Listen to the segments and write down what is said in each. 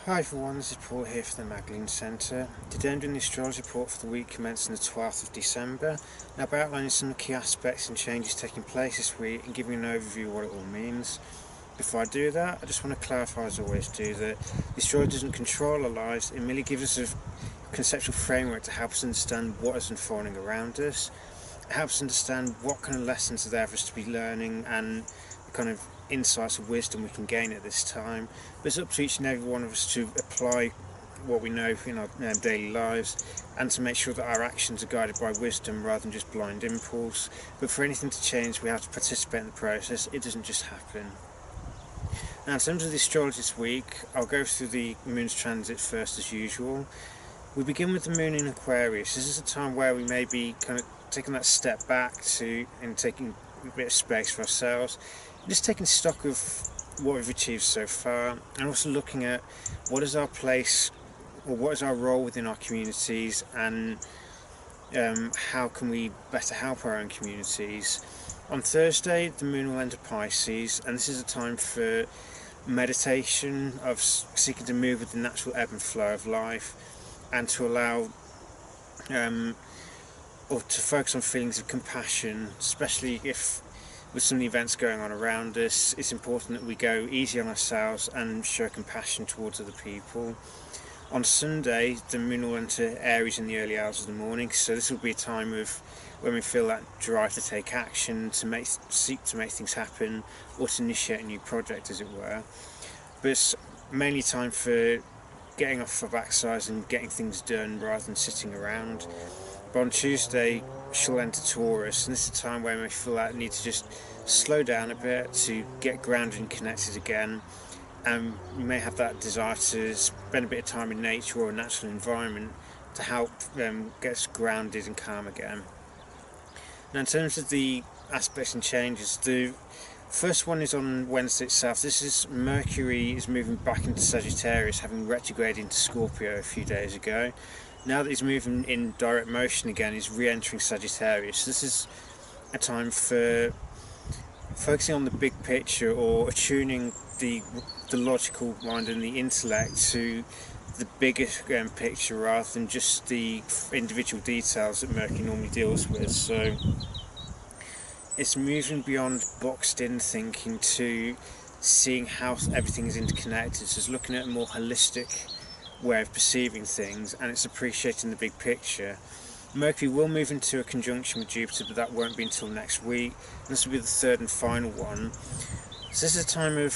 Hi everyone, this is Paul here for the Magdalene Centre. Today I'm doing the astrology report for the week commencing the 12th of December. Now, I'll be outlining some key aspects and changes taking place this week and giving an overview of what it all means. Before I do that, I just want to clarify, as I always do, that the astrology doesn't control our lives. It merely gives us a conceptual framework to help us understand what is unfolding around us. It helps us understand what kind of lessons are there for us to be learning and the kind of insights of wisdom we can gain at this time. But it's up to each and every one of us to apply what we know in our daily lives and to make sure that our actions are guided by wisdom rather than just blind impulse. But for anything to change, we have to participate in the process. It doesn't just happen. Now, in terms of the astrology this week, I'll go through the moon's transit first as usual. We begin with the moon in Aquarius. This is a time where we may be kind of taking that step back and taking a bit of space for ourselves, just taking stock of what we've achieved so far, and also looking at what is our place or what is our role within our communities, and how can we better help our own communities. On Thursday, the moon will enter Pisces, and this is a time for meditation, of seeking to move with the natural ebb and flow of life, and to allow or to focus on feelings of compassion, especially if with some of the events going on around us. It's important that we go easy on ourselves and show compassion towards other people. On Sunday, the moon will enter Aries in the early hours of the morning, so this will be a time of when we feel that drive to take action, to seek to make things happen, or to initiate a new project, as it were. But it's mainly time for getting off our backsides and getting things done rather than sitting around. But on Tuesday, she'll enter Taurus, and this is a time where we feel that need to just slow down a bit to get grounded and connected again. And we may have that desire to spend a bit of time in nature or a natural environment to help get us grounded and calm again. Now, in terms of the aspects and changes, the first one is on Wednesday itself. This is Mercury is moving back into Sagittarius, having retrograded into Scorpio a few days ago. Now that he's moving in direct motion again, he's re-entering Sagittarius. This is a time for focusing on the big picture, or attuning the logical mind and the intellect to the bigger picture rather than just the individual details that Mercury normally deals with. So it's moving beyond boxed in thinking to seeing how everything is interconnected. So it's looking at a more holistic way of perceiving things, and it's appreciating the big picture. Mercury will move into a conjunction with Jupiter, but that won't be until next week. And this will be the third and final one. So this is a time of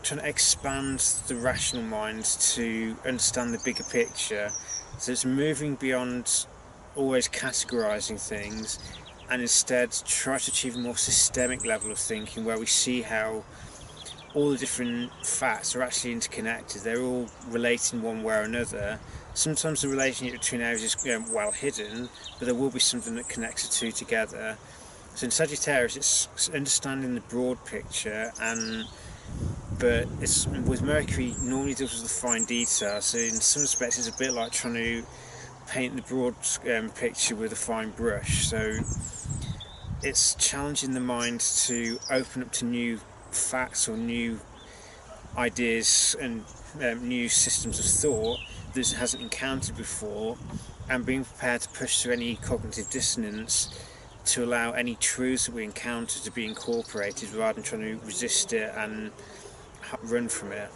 trying to expand the rational mind to understand the bigger picture. So it's moving beyond always categorizing things, and instead try to achieve a more systemic level of thinking where we see how all the different facts are actually interconnected. They're all relating one way or another. Sometimes the relationship between areas is well hidden, but there will be something that connects the two together. So in Sagittarius, it's understanding the broad picture, but it's with Mercury normally deals with the fine detail. So in some respects, it's a bit like trying to paint the broad picture with a fine brush. So it's challenging the mind to open up to new facts or new ideas and new systems of thought that it hasn't encountered before, and being prepared to push through any cognitive dissonance to allow any truths that we encounter to be incorporated rather than trying to resist it and run from it.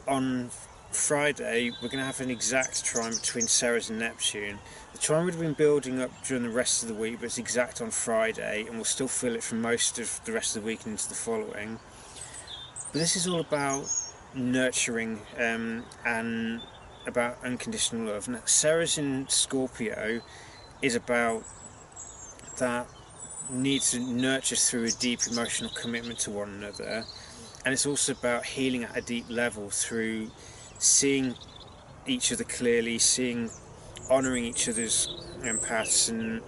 On Friday, we're going to have an exact trine between Ceres and Neptune. The trine would have been building up during the rest of the week, but it's exact on Friday, and we'll still feel it for most of the rest of the week and into the following. But this is all about nurturing and about unconditional love. Now, Ceres in Scorpio is about that need to nurture through a deep emotional commitment to one another, and it's also about healing at a deep level through seeing each other clearly, honouring each other's paths, and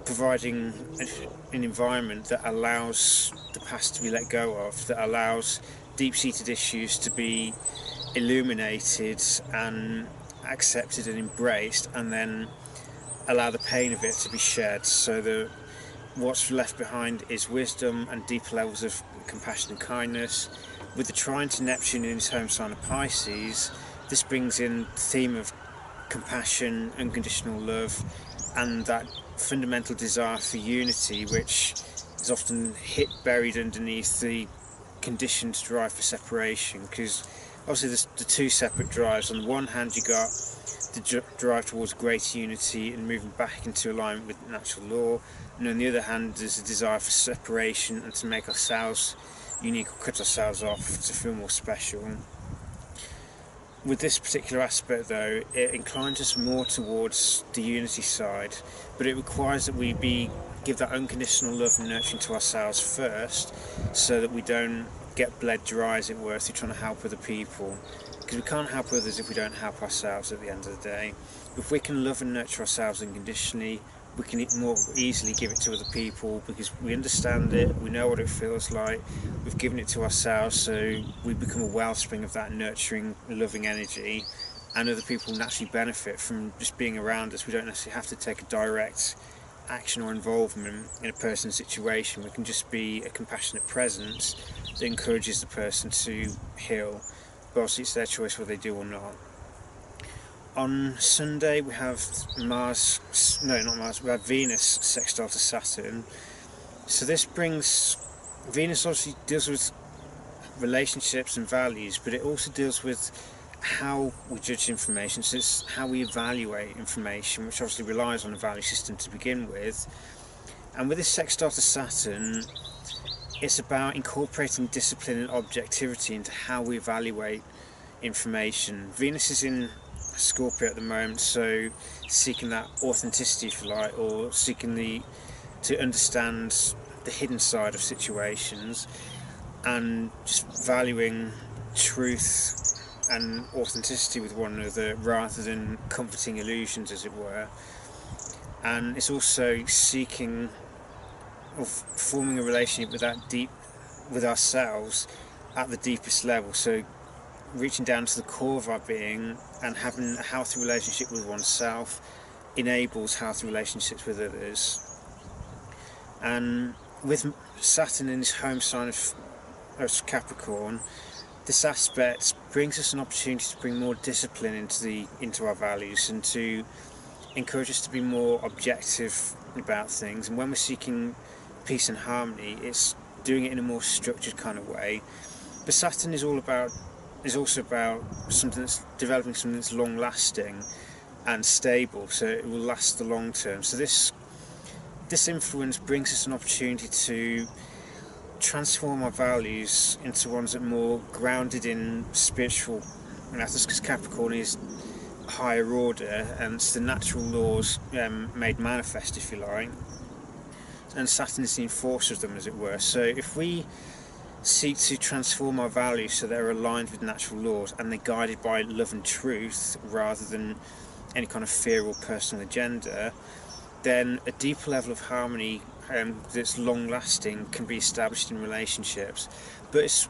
providing an environment that allows the past to be let go of, that allows deep-seated issues to be illuminated and accepted and embraced, and then allow the pain of it to be shared, so that what's left behind is wisdom and deeper levels of compassion and kindness. With the trine to Neptune in his home sign of Pisces, this brings in the theme of compassion, unconditional love, and that fundamental desire for unity, which is often buried underneath the conditioned drive for separation. Because obviously there's the two separate drives. On the one hand, you got the drive towards greater unity and moving back into alignment with natural law, and on the other hand, there's a desire for separation and to make ourselves unique or cut ourselves off to feel more special. With this particular aspect though, it inclines us more towards the unity side, but it requires that we give that unconditional love and nurturing to ourselves first, so that we don't get bled dry, as it were, through trying to help other people. Because we can't help others if we don't help ourselves at the end of the day. If we can love and nurture ourselves unconditionally, we can more easily give it to other people, because we understand it, we know what it feels like, we've given it to ourselves, so we become a wellspring of that nurturing, loving energy, and other people naturally benefit from just being around us. We don't necessarily have to take a direct action or involvement in a person's situation. We can just be a compassionate presence that encourages the person to heal, but obviously it's their choice whether they do or not. On Sunday we have we have Venus sextile to Saturn. So this brings, Venus obviously deals with relationships and values, but it also deals with how we judge information. So it's how we evaluate information, which obviously relies on a value system to begin with. And with this sextile to Saturn, it's about incorporating discipline and objectivity into how we evaluate information. Venus is in Scorpio at the moment, so seeking that authenticity, if you like, or seeking to understand the hidden side of situations, and just valuing truth and authenticity with one another rather than comforting illusions, as it were. And it's also seeking of forming a relationship with ourselves at the deepest level, so reaching down to the core of our being and having a healthy relationship with oneself enables healthy relationships with others. And with Saturn in his home sign of Capricorn, this aspect brings us an opportunity to bring more discipline into our values and to encourage us to be more objective about things. And when we're seeking peace and harmony, it's doing it in a more structured kind of way. But Saturn is also about developing something that's long lasting and stable, so it will last the long term. So this influence brings us an opportunity to transform our values into ones that are more grounded in spiritual methods, because Capricorn is higher order and it's the natural laws made manifest, if you like, and Saturn is the enforcer of them, as it were. So if we seek to transform our values so they're aligned with natural laws and they're guided by love and truth rather than any kind of fear or personal agenda, then a deeper level of harmony that's long lasting can be established in relationships. But it's,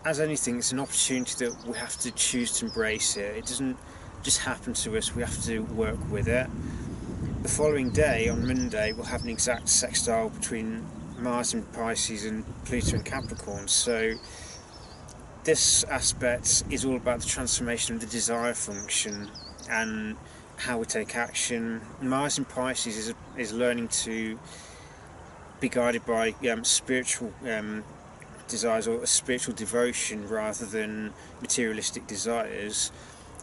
as anything, it's an opportunity that we have to choose to embrace it. It doesn't just happen to us, we have to work with it. The following day, on Monday, we'll have an exact sextile between Mars in Pisces and Pluto in Capricorn. So this aspect is all about the transformation of the desire function and how we take action. Mars in Pisces is learning to be guided by spiritual desires or a spiritual devotion rather than materialistic desires.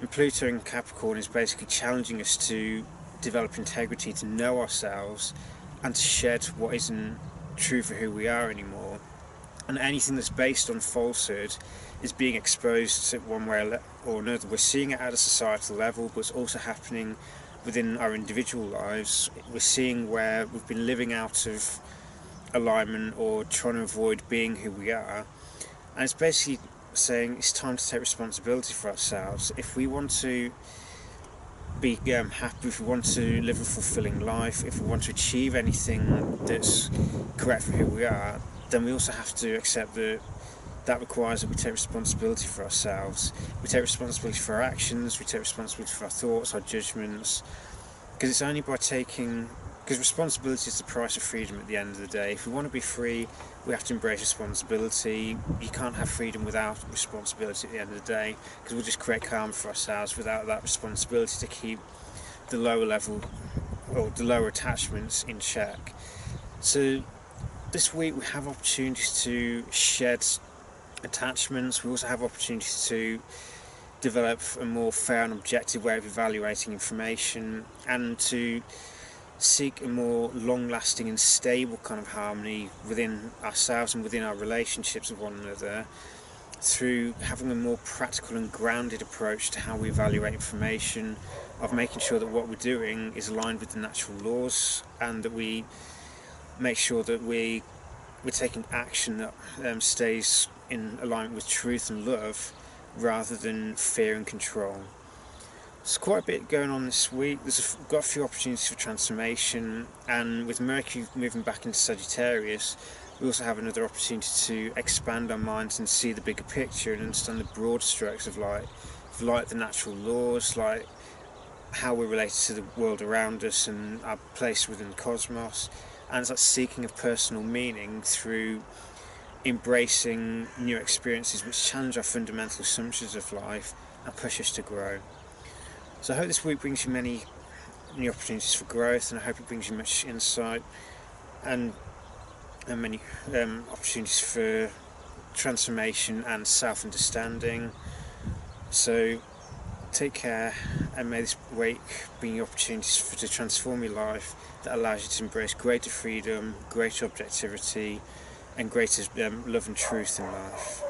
And Pluto in Capricorn is basically challenging us to develop integrity, to know ourselves and to shed what isn't true for who we are anymore. And anything that's based on falsehood is being exposed to one way or another. We're seeing it at a societal level, but it's also happening within our individual lives. We're seeing where we've been living out of alignment or trying to avoid being who we are, and it's basically saying it's time to take responsibility for ourselves. If we want to be happy, if we want to live a fulfilling life, if we want to achieve anything that's correct for who we are, then we also have to accept that requires that we take responsibility for ourselves. We take responsibility for our actions, we take responsibility for our thoughts, our judgments, because it's only by taking because responsibility is the price of freedom at the end of the day. If we want to be free, we have to embrace responsibility. You can't have freedom without responsibility at the end of the day, because we'll just create karma for ourselves without that responsibility to keep the lower level or the lower attachments in check. So this week we have opportunities to shed attachments. We also have opportunities to develop a more fair and objective way of evaluating information, and to seek a more long-lasting and stable kind of harmony within ourselves and within our relationships with one another, through having a more practical and grounded approach to how we evaluate information, of making sure that what we're doing is aligned with the natural laws, and that we make sure that we're taking action that stays in alignment with truth and love, rather than fear and control. There's quite a bit going on this week. We've got a few opportunities for transformation, and with Mercury moving back into Sagittarius, we also have another opportunity to expand our minds and see the bigger picture and understand the broad strokes of light, the natural laws, like how we're related to the world around us and our place within the cosmos. And it's like seeking of personal meaning through embracing new experiences which challenge our fundamental assumptions of life and push us to grow. So I hope this week brings you many new opportunities for growth, and I hope it brings you much insight and many opportunities for transformation and self-understanding. So take care, and may this week bring you opportunities to transform your life that allows you to embrace greater freedom, greater objectivity, and greater love and truth in life.